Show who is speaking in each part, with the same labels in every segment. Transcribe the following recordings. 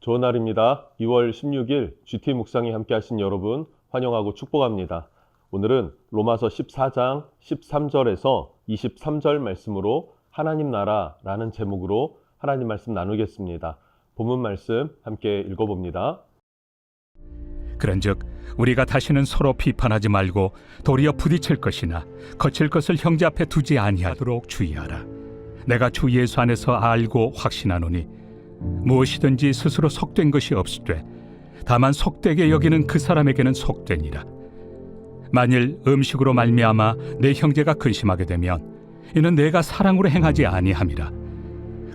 Speaker 1: 좋은 날입니다. 2월 16일 GT 묵상에 함께 하신 여러분 환영하고 축복합니다. 오늘은 로마서 14장 13절에서 23절 말씀으로 하나님 나라라는 제목으로 하나님 말씀 나누겠습니다. 본문 말씀 함께 읽어봅니다.
Speaker 2: 그런즉 우리가 다시는 서로 비판하지 말고 도리어 부딪힐 것이나 거칠 것을 형제 앞에 두지 아니하도록 주의하라. 내가 주 예수 안에서 알고 확신하노니 무엇이든지 스스로 속된 것이 없으되 다만 속되게 여기는 그 사람에게는 속되니라. 만일 음식으로 말미암아 내 형제가 근심하게 되면 이는 내가 사랑으로 행하지 아니함이라.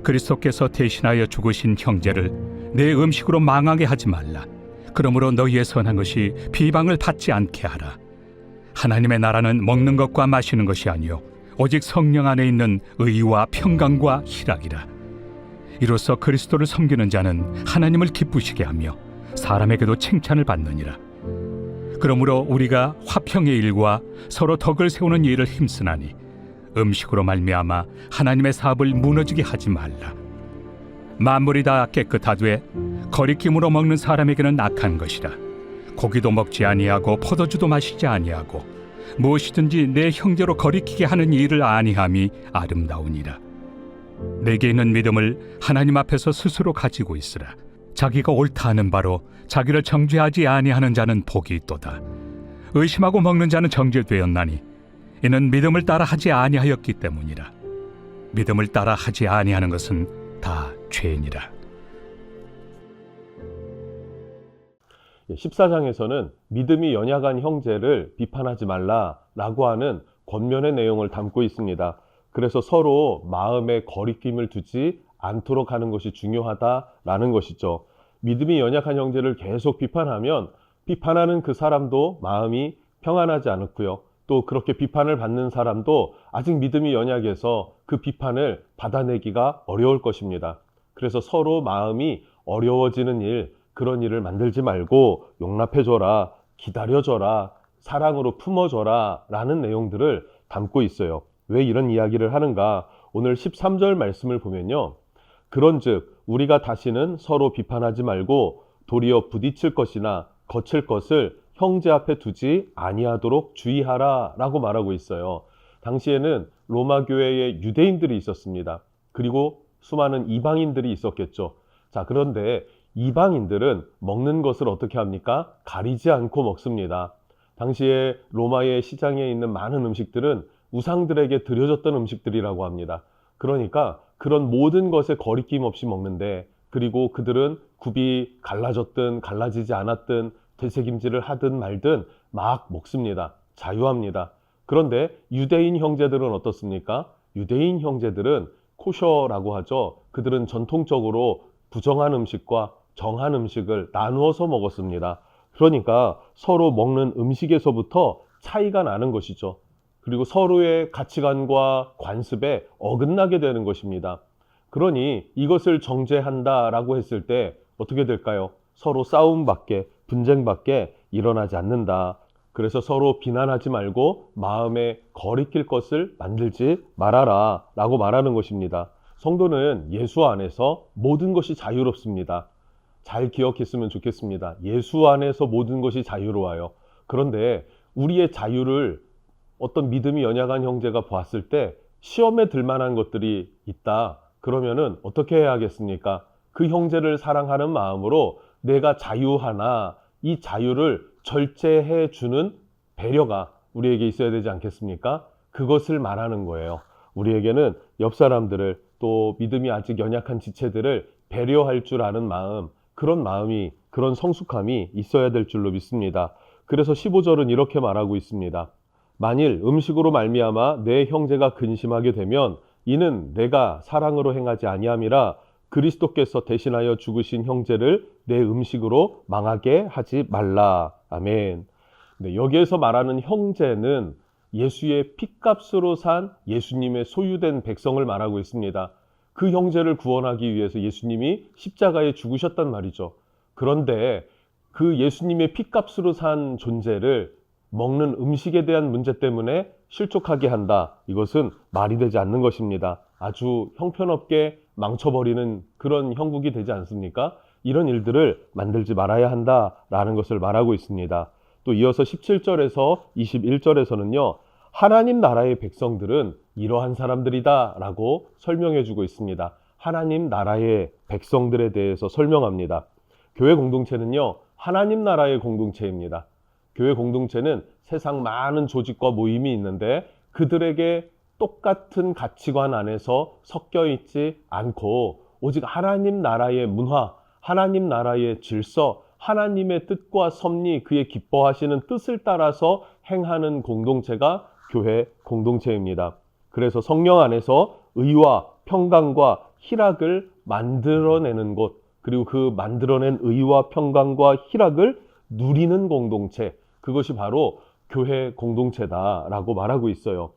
Speaker 2: 그리스도께서 대신하여 죽으신 형제를 내 음식으로 망하게 하지 말라. 그러므로 너희의 선한 것이 비방을 받지 않게 하라. 하나님의 나라는 먹는 것과 마시는 것이 아니요 오직 성령 안에 있는 의와 평강과 희락이라. 이로써 그리스도를 섬기는 자는 하나님을 기쁘시게 하며 사람에게도 칭찬을 받느니라. 그러므로 우리가 화평의 일과 서로 덕을 세우는 일을 힘쓰나니 음식으로 말미암아 하나님의 사업을 무너지게 하지 말라. 만물이 다 깨끗하되 거리낌으로 먹는 사람에게는 악한 것이라. 고기도 먹지 아니하고 포도주도 마시지 아니하고 무엇이든지 내 형제로 거리키게 하는 일을 아니함이 아름다우니라. 내게 있는 믿음을 하나님 앞에서 스스로 가지고 있으라. 자기가 옳다 하는 바로 자기를 정죄하지 아니하는 자는 복이 있도다. 의심하고 먹는 자는 정죄되었나니 이는 믿음을 따라 하지 아니하였기 때문이라. 믿음을 따라 하지 아니하는 것은 다 죄니라.
Speaker 1: 14장에서는 믿음이 연약한 형제를 비판하지 말라라고 하는 권면의 내용을 담고 있습니다. 그래서 서로 마음에 거리낌을 두지 않도록 하는 것이 중요하다라는 것이죠. 믿음이 연약한 형제를 계속 비판하면 비판하는 그 사람도 마음이 평안하지 않고요. 또 그렇게 비판을 받는 사람도 아직 믿음이 연약해서 그 비판을 받아내기가 어려울 것입니다. 그래서 서로 마음이 어려워지는 일, 그런 일을 만들지 말고 용납해줘라, 기다려줘라, 사랑으로 품어줘라 라는 내용들을 담고 있어요. 왜 이런 이야기를 하는가? 오늘 13절 말씀을 보면요. 그런즉 우리가 다시는 서로 비판하지 말고 도리어 부딪힐 것이나 거칠 것을 형제 앞에 두지 아니하도록 주의하라 라고 말하고 있어요. 당시에는 로마 교회에 유대인들이 있었습니다. 그리고 수많은 이방인들이 있었겠죠. 자, 그런데 이방인들은 먹는 것을 어떻게 합니까? 가리지 않고 먹습니다. 당시에 로마의 시장에 있는 많은 음식들은 우상들에게 드려졌던 음식들이라고 합니다. 그러니까 그런 모든 것에 거리낌 없이 먹는데, 그리고 그들은 굽이 갈라졌든 갈라지지 않았든 되새김질을 하든 말든 막 먹습니다. 자유합니다. 그런데 유대인 형제들은 어떻습니까? 유대인 형제들은 코셔라고 하죠. 그들은 전통적으로 부정한 음식과 정한 음식을 나누어서 먹었습니다. 그러니까 서로 먹는 음식에서부터 차이가 나는 것이죠. 그리고 서로의 가치관과 관습에 어긋나게 되는 것입니다. 그러니 이것을 정죄한다라고 했을 때 어떻게 될까요? 서로 싸움밖에, 분쟁밖에 일어나지 않는다. 그래서 서로 비난하지 말고 마음에 거리낄 것을 만들지 말아라 라고 말하는 것입니다. 성도는 예수 안에서 모든 것이 자유롭습니다. 잘 기억했으면 좋겠습니다. 예수 안에서 모든 것이 자유로워요. 그런데 우리의 자유를 어떤 믿음이 연약한 형제가 보았을 때 시험에 들 만한 것들이 있다. 그러면은 어떻게 해야겠습니까? 그 형제를 사랑하는 마음으로 내가 자유하나 이 자유를 절제해 주는 배려가 우리에게 있어야 되지 않겠습니까? 그것을 말하는 거예요. 우리에게는 옆 사람들을, 또 믿음이 아직 연약한 지체들을 배려할 줄 아는 마음, 그런 마음이, 그런 성숙함이 있어야 될 줄로 믿습니다. 그래서 15절은 이렇게 말하고 있습니다. 만일 음식으로 말미암아 내 형제가 근심하게 되면 이는 내가 사랑으로 행하지 아니함이라. 그리스도께서 대신하여 죽으신 형제를 내 음식으로 망하게 하지 말라. 아멘. 네, 여기에서 말하는 형제는 예수의 핏값으로 산 예수님의 소유된 백성을 말하고 있습니다. 그 형제를 구원하기 위해서 예수님이 십자가에 죽으셨단 말이죠. 그런데 그 예수님의 핏값으로 산 존재를 먹는 음식에 대한 문제 때문에 실족하게 한다. 이것은 말이 되지 않는 것입니다. 아주 형편없게 망쳐버리는 그런 형국이 되지 않습니까? 이런 일들을 만들지 말아야 한다라는 것을 말하고 있습니다. 또 이어서 17절에서 21절에서는요. 하나님 나라의 백성들은 이러한 사람들이다 라고 설명해 주고 있습니다. 하나님 나라의 백성들에 대해서 설명합니다. 교회 공동체는요. 하나님 나라의 공동체입니다. 교회 공동체는 세상 많은 조직과 모임이 있는데 그들에게 똑같은 가치관 안에서 섞여 있지 않고 오직 하나님 나라의 문화, 하나님 나라의 질서, 하나님의 뜻과 섭리, 그의 기뻐하시는 뜻을 따라서 행하는 공동체가 교회 공동체입니다. 그래서 성령 안에서 의와 평강과 희락을 만들어내는 곳, 그리고 그 만들어낸 의와 평강과 희락을 누리는 공동체, 그것이 바로 교회 공동체다라고 말하고 있어요.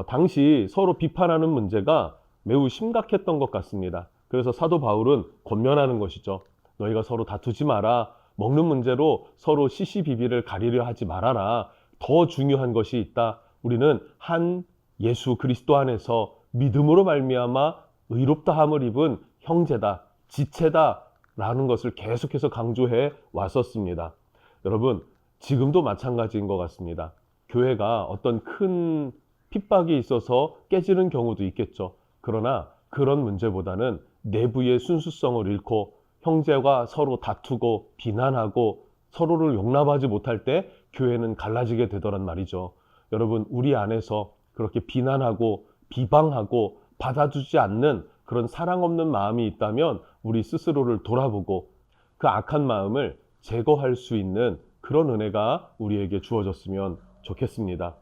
Speaker 1: 당시 서로 비판하는 문제가 매우 심각했던 것 같습니다. 그래서 사도 바울은 권면하는 것이죠. 너희가 서로 다투지 마라. 먹는 문제로 서로 시시비비를 가리려 하지 말아라. 더 중요한 것이 있다. 우리는 한 예수 그리스도 안에서 믿음으로 말미암아 의롭다함을 입은 형제다, 지체다 라는 것을 계속해서 강조해 왔었습니다. 여러분, 지금도 마찬가지인 것 같습니다. 교회가 어떤 큰 핍박이 있어서 깨지는 경우도 있겠죠. 그러나 그런 문제보다는 내부의 순수성을 잃고 형제가 서로 다투고 비난하고 서로를 용납하지 못할 때 교회는 갈라지게 되더란 말이죠. 여러분, 우리 안에서 그렇게 비난하고 비방하고 받아주지 않는 그런 사랑 없는 마음이 있다면 우리 스스로를 돌아보고 그 악한 마음을 제거할 수 있는 그런 은혜가 우리에게 주어졌으면 좋겠습니다.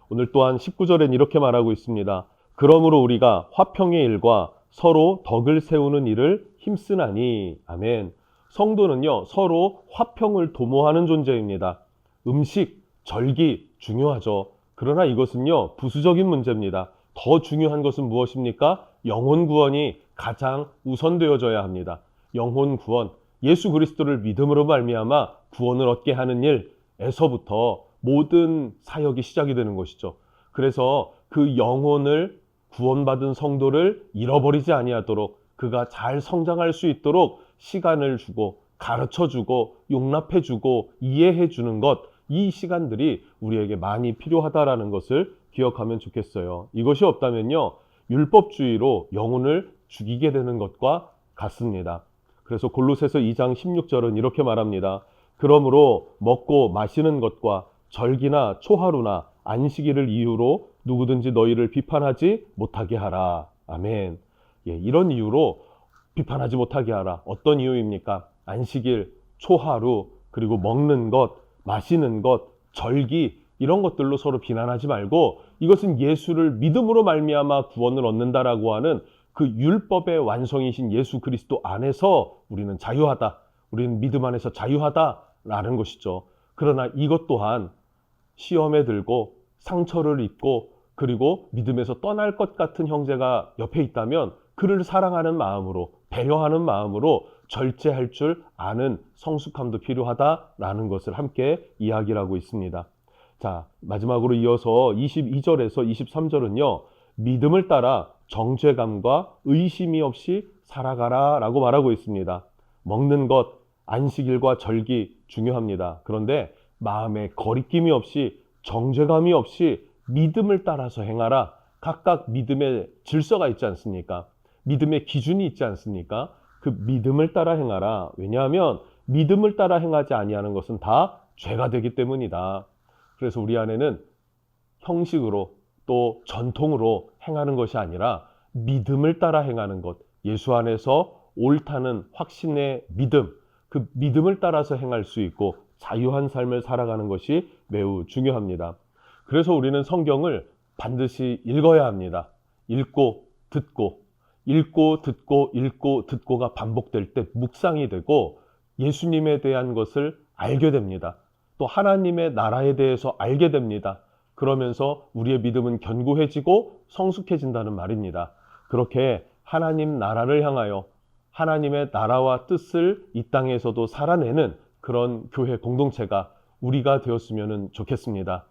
Speaker 1: 오늘 또한 19절엔 이렇게 말하고 있습니다. 그러므로 우리가 화평의 일과 서로 덕을 세우는 일을 힘쓰나니. 아멘. 성도는요, 서로 화평을 도모하는 존재입니다. 음식, 절기 중요하죠. 그러나 이것은요, 부수적인 문제입니다. 더 중요한 것은 무엇입니까? 영혼 구원이 가장 우선되어져야 합니다. 영혼 구원, 예수 그리스도를 믿음으로 말미암아 구원을 얻게 하는 일에서부터 모든 사역이 시작이 되는 것이죠. 그래서 그 영혼을 구원받은 성도를 잃어버리지 아니하도록 그가 잘 성장할 수 있도록 시간을 주고 가르쳐주고 용납해주고 이해해주는 것, 이 시간들이 우리에게 많이 필요하다라는 것을 기억하면 좋겠어요. 이것이 없다면요, 율법주의로 영혼을 죽이게 되는 것과 같습니다. 그래서 골로새서 2장 16절은 이렇게 말합니다. 그러므로 먹고 마시는 것과 절기나 초하루나 안식일을 이유로 누구든지 너희를 비판하지 못하게 하라. 아멘. 이런 이유로 비판하지 못하게 하라. 어떤 이유입니까? 안식일, 초하루, 그리고 먹는 것, 마시는 것, 절기, 이런 것들로 서로 비난하지 말고 이것은 예수를 믿음으로 말미암아 구원을 얻는다라고 하는 그 율법의 완성이신 예수 그리스도 안에서 우리는 자유하다. 우리는 믿음 안에서 자유하다라는 것이죠. 그러나 이것 또한 시험에 들고 상처를 입고 그리고 믿음에서 떠날 것 같은 형제가 옆에 있다면 그를 사랑하는 마음으로, 배려하는 마음으로 절제할 줄 아는 성숙함도 필요하다라는 것을 함께 이야기를 하고 있습니다. 자, 마지막으로 이어서 22절에서 23절은요. 믿음을 따라 정죄감과 의심이 없이 살아가라 라고 말하고 있습니다. 먹는 것, 안식일과 절기 중요합니다. 그런데 마음에 거리낌이 없이 정죄감이 없이 믿음을 따라서 행하라. 각각 믿음의 질서가 있지 않습니까? 믿음의 기준이 있지 않습니까? 그 믿음을 따라 행하라. 왜냐하면 믿음을 따라 행하지 아니하는 것은 다 죄가 되기 때문이다. 그래서 우리 안에는 형식으로 또 전통으로 행하는 것이 아니라 믿음을 따라 행하는 것, 예수 안에서 옳다는 확신의 믿음, 그 믿음을 따라서 행할 수 있고 자유한 삶을 살아가는 것이 매우 중요합니다. 그래서 우리는 성경을 반드시 읽어야 합니다. 읽고 듣고, 읽고 듣고 읽고 듣고가 반복될 때 묵상이 되고 예수님에 대한 것을 알게 됩니다. 또 하나님의 나라에 대해서 알게 됩니다. 그러면서 우리의 믿음은 견고해지고 성숙해진다는 말입니다. 그렇게 하나님 나라를 향하여 하나님의 나라와 뜻을 이 땅에서도 살아내는 그런 교회 공동체가 우리가 되었으면 좋겠습니다.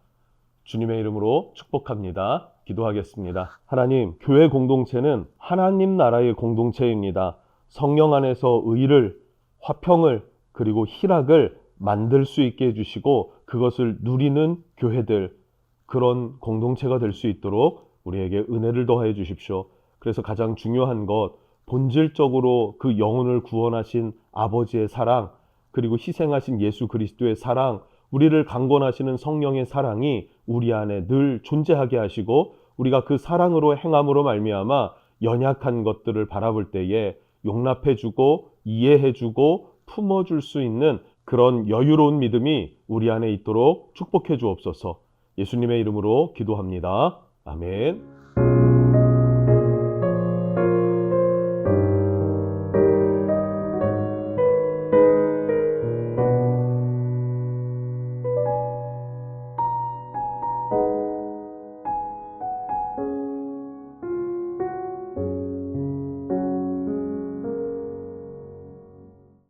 Speaker 1: 주님의 이름으로 축복합니다. 기도하겠습니다. 하나님, 교회 공동체는 하나님 나라의 공동체입니다. 성령 안에서 의를, 화평을 그리고 희락을 만들 수 있게 해주시고 그것을 누리는 교회들, 그런 공동체가 될 수 있도록 우리에게 은혜를 더해 주십시오. 그래서 가장 중요한 것, 본질적으로 그 영혼을 구원하신 아버지의 사랑, 그리고 희생하신 예수 그리스도의 사랑, 우리를 강권하시는 성령의 사랑이 우리 안에 늘 존재하게 하시고 우리가 그 사랑으로 행함으로 말미암아 연약한 것들을 바라볼 때에 용납해주고 이해해주고 품어줄 수 있는 그런 여유로운 믿음이 우리 안에 있도록 축복해 주옵소서. 예수님의 이름으로 기도합니다. 아멘.